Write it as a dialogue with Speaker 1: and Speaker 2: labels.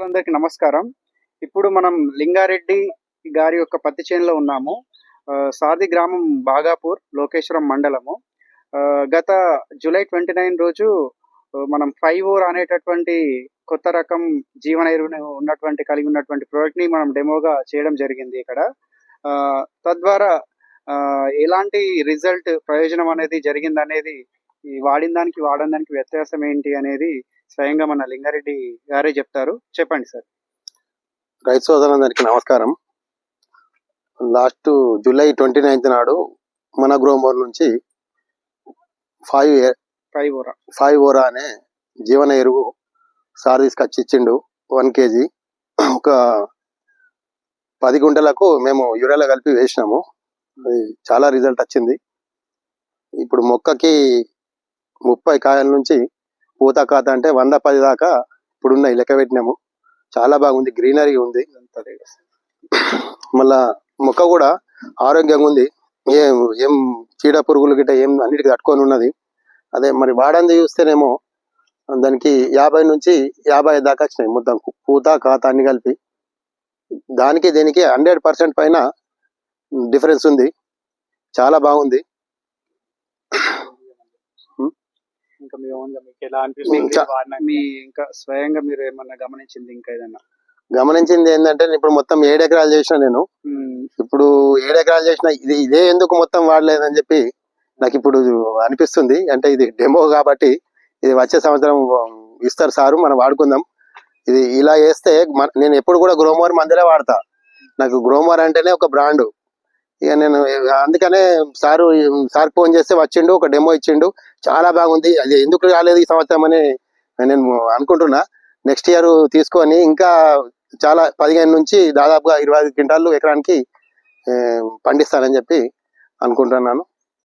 Speaker 1: రైతులందరికీ నమస్కారం. ఇప్పుడు మనం లింగారెడ్డి గారి యొక్క పత్తి చేనులో ఉన్నాము. సాది గ్రామం బాగాపూర్, లోకేశ్వరం మండలము. గత జూలై 29 రోజు మనం 5-4 అనేటటువంటి కొత్త రకం జీవన ఎరువుని కలిగి ఉన్నటువంటి ప్రోడక్ట్‌ని మనం డెమోగా చేయడం జరిగింది ఇక్కడ. తద్వారా ఎలాంటి ప్రయోజనం అనేది జరిగిందనేది, ఈ వాడిన దానికి, వాడని దానికి వ్యత్యాసం ఏంటి అనేది స్వయంగా మన లింగారెడ్డి గారే చెప్తారు. చెప్పండి సార్.
Speaker 2: రైతు సోదరులందరికీ నమస్కారం. లాస్ట్ జూలై 29 నాడు మన గ్రోమోర్ నుంచి 5-ఓరా అనే జీవన ఎరువు సార్ తీసుకొచ్చి ఇచ్చిండు. 1 kg ఒక 10 గుంటలకు మేము యూరియాలో కలిపి వేసినాము. చాలా రిజల్ట్ వచ్చింది. ఇప్పుడు మొక్కకి 30 కాయల నుంచి పూత కాత అంటే 110 దాకా ఇప్పుడున్నాయి, లెక్క పెట్టినాము. చాలా బాగుంది, గ్రీనరీ ఉంది. మళ్ళా మొక్క కూడా ఆరోగ్యంగా ఉంది. ఏం చీడ పురుగులు గిట్ట ఏం అన్నిటికీ తట్టుకొని ఉన్నది. అదే మరి వాడంది చూస్తేనేమో దానికి 50 నుంచి 55 దాకా వచ్చినాయి, మొత్తం పూత కాత అన్ని కలిపి. దానికి దీనికి 100% పైన డిఫరెన్స్ ఉంది. చాలా బాగుంది.
Speaker 1: ఇంకా స్వయంగా మీరు ఏమన్నా గమనించింది, ఇంకా ఏదన్నా
Speaker 2: గమనించింది ఏంటంటే, ఇప్పుడు మొత్తం 7 ఎకరాలు చేసిన నేను. ఇప్పుడు 7 ఎకరాలు చేసిన ఇదే ఎందుకు మొత్తం వాడలేదని చెప్పి నాకు ఇప్పుడు అనిపిస్తుంది. అంటే ఇది డెమో కాబట్టి ఇది వచ్చే సంవత్సరం ఇస్తారు సారు, మనం వాడుకుందాం. ఇది ఇలా వేస్తే నేను ఎప్పుడు కూడా గ్రోమోర్ మందులే వాడతా. నాకు గ్రోమోర్ అంటేనే ఒక బ్రాండ్. ఇక నేను అందుకనే సార్ ఫోన్ చేస్తే వచ్చిండు, ఒక డెమో ఇచ్చిండు. చాలా బాగుంది. అది ఎందుకు రాలేదు ఈ సంవత్సరం అని నేను అనుకుంటున్నా. నెక్స్ట్ ఇయర్ తీసుకొని ఇంకా చాలా 15 నుంచి దాదాపుగా 25 క్వింటాలు ఎకరానికి పండిస్తానని చెప్పి అనుకుంటున్నాను.